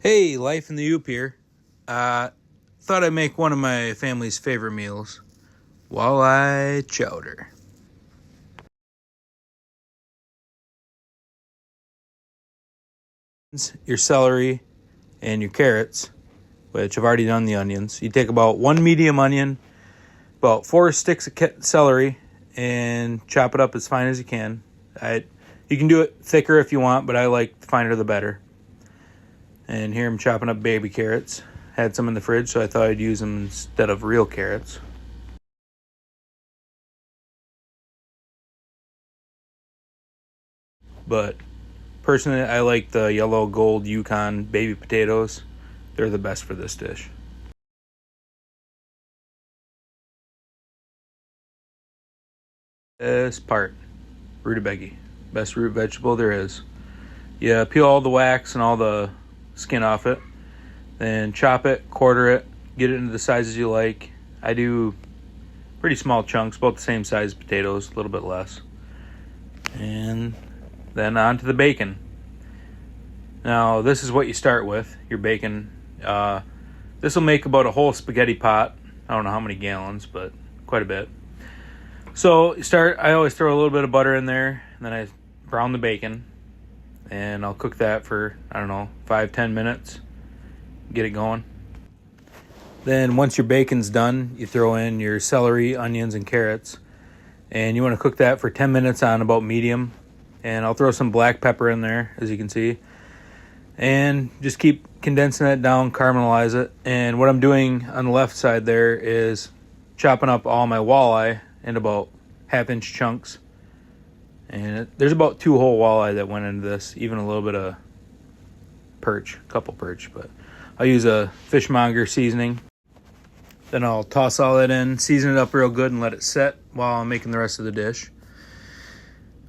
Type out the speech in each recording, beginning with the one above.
Hey, Life in the Oop here. Thought I'd make one of my family's favorite meals, Walleye Chowder. Your celery and your carrots, which I've already done the onions. You take about one medium onion, about 4 sticks of celery, and chop it up as fine as you can. You can do it thicker if you want, but I like the finer the better. And here I'm chopping up baby carrots. Had some in the fridge, so I thought I'd use them instead of real carrots. But personally, I like the yellow gold Yukon baby potatoes. They're the best for this dish. This part, rutabaga. Best root vegetable there is. You peel all the wax and all the skin off it. Then chop it, quarter it, get it into the sizes you like. I do pretty small chunks, about the same size as potatoes, a little bit less. And then on to the bacon. Now, this is what you start with, your bacon. This will make about a whole spaghetti pot. I don't know how many gallons, but quite a bit. So, I always throw a little bit of butter in there, and then I brown the bacon. And I'll cook that for, 5-10 minutes. Get it going. Then once your bacon's done, you throw in your celery, onions, and carrots. And you want to cook that for 10 minutes on about medium. And I'll throw some black pepper in there, as you can see. And just keep condensing it down, caramelize it. And what I'm doing on the left side there is chopping up all my walleye into about half-inch chunks. And there's about 2 whole walleye that went into this, even a little bit of perch, a couple perch, but I'll use a fishmonger seasoning. Then I'll toss all that in, season it up real good, and let it set while I'm making the rest of the dish.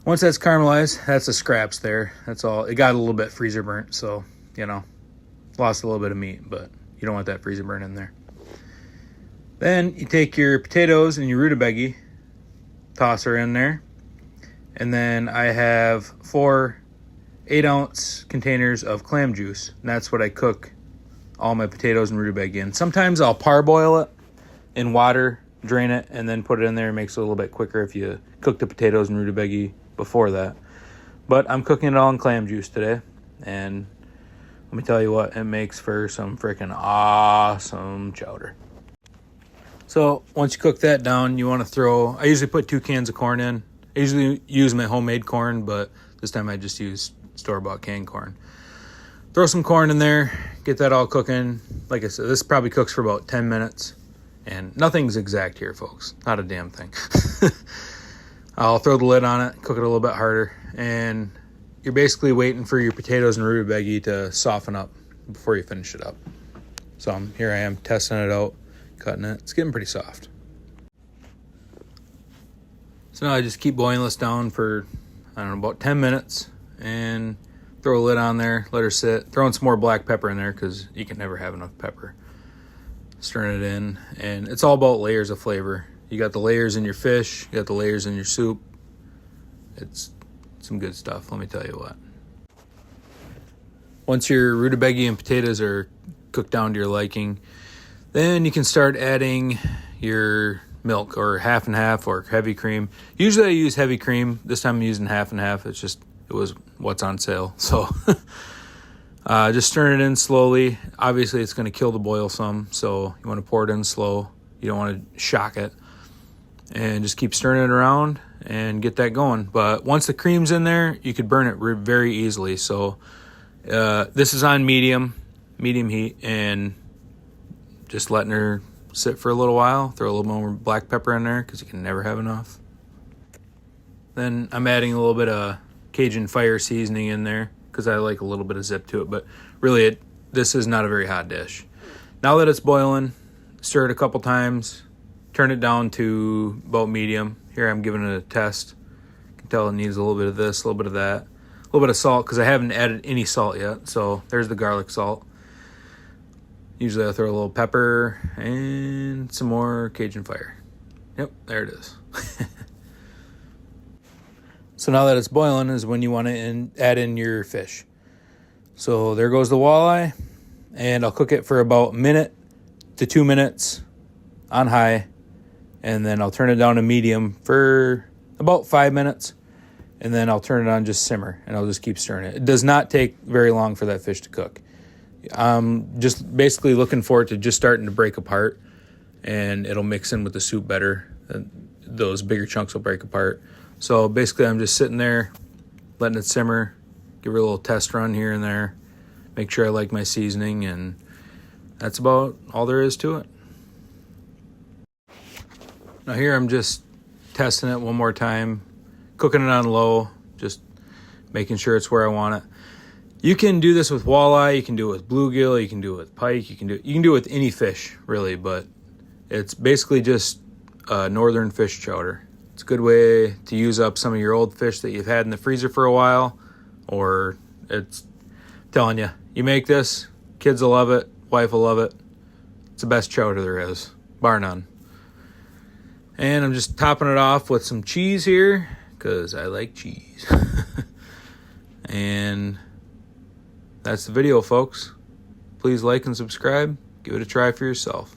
Once that's caramelized, that's the scraps there. That's all. It got a little bit freezer burnt, so, lost a little bit of meat, but you don't want that freezer burnt in there. Then you take your potatoes and your rutabaga, toss her in there. And then I have 4 8-ounce containers of clam juice. And that's what I cook all my potatoes and rutabaga in. Sometimes I'll parboil it in water, drain it, and then put it in there. It makes it a little bit quicker if you cook the potatoes and rutabaga before that. But I'm cooking it all in clam juice today. And let me tell you what, it makes for some freaking awesome chowder. So once you cook that down, you want to I usually put 2 cans of corn in. I usually use my homemade corn, but this time I just use store-bought canned corn. Throw some corn in there, get that all cooking. Like I said, this probably cooks for about 10 minutes. And nothing's exact here, folks. Not a damn thing. I'll throw the lid on it, cook it a little bit harder. And you're basically waiting for your potatoes and rutabaga to soften up before you finish it up. So here I am testing it out, cutting it. It's getting pretty soft. So now I just keep boiling this down for, about 10 minutes. And throw a lid on there, let her sit. Throw in some more black pepper in there because you can never have enough pepper. Stirring it in. And it's all about layers of flavor. You got the layers in your fish. You got the layers in your soup. It's some good stuff, let me tell you what. Once your rutabaga and potatoes are cooked down to your liking, then you can start adding your milk, or half and half, or heavy cream. Usually I use heavy cream. This time I'm using half and half. It was what's on sale. So just stirring it in slowly. Obviously it's going to kill the boil some, so you want to pour it in slow. You don't want to shock it. And just keep stirring it around and get that going. But once the cream's in there, you could burn it very easily. So this is on medium heat, and just letting her sit for a little while. Throw a little more black pepper in there because you can never have enough. Then I'm adding a little bit of Cajun fire seasoning in there because I like a little bit of zip to it. But really, this is not a very hot dish. Now that it's boiling, stir it a couple times. Turn it down to about medium. Here I'm giving it a test. You can tell it needs a little bit of this, a little bit of that. A little bit of salt because I haven't added any salt yet. So there's the garlic salt. Usually I'll throw a little pepper and some more Cajun fire. Yep, there it is. So now that it's boiling is when you want to add in your fish. So there goes the walleye. and I'll cook it for about 1 to 2 minutes on high, and then I'll turn it down to medium for about 5 minutes, and then I'll turn it on just simmer, and I'll just keep stirring it. It does not take very long for that fish to cook. I'm just basically looking for it to just starting to break apart, and it'll mix in with the soup better. Those bigger chunks will break apart. So basically I'm just sitting there, letting it simmer, give it a little test run here and there, make sure I like my seasoning, and that's about all there is to it. Now here I'm just testing it one more time, cooking it on low, just making sure it's where I want it. You can do this with walleye, you can do it with bluegill, you can do it with pike, you can do it with any fish really, but it's basically just northern fish chowder. It's a good way to use up some of your old fish that you've had in the freezer for a while, or it's telling you, you make this, kids will love it, wife will love it. It's the best chowder there is, bar none. And I'm just topping it off with some cheese here, because I like cheese. And that's the video, folks. Please like and subscribe. Give it a try for yourself.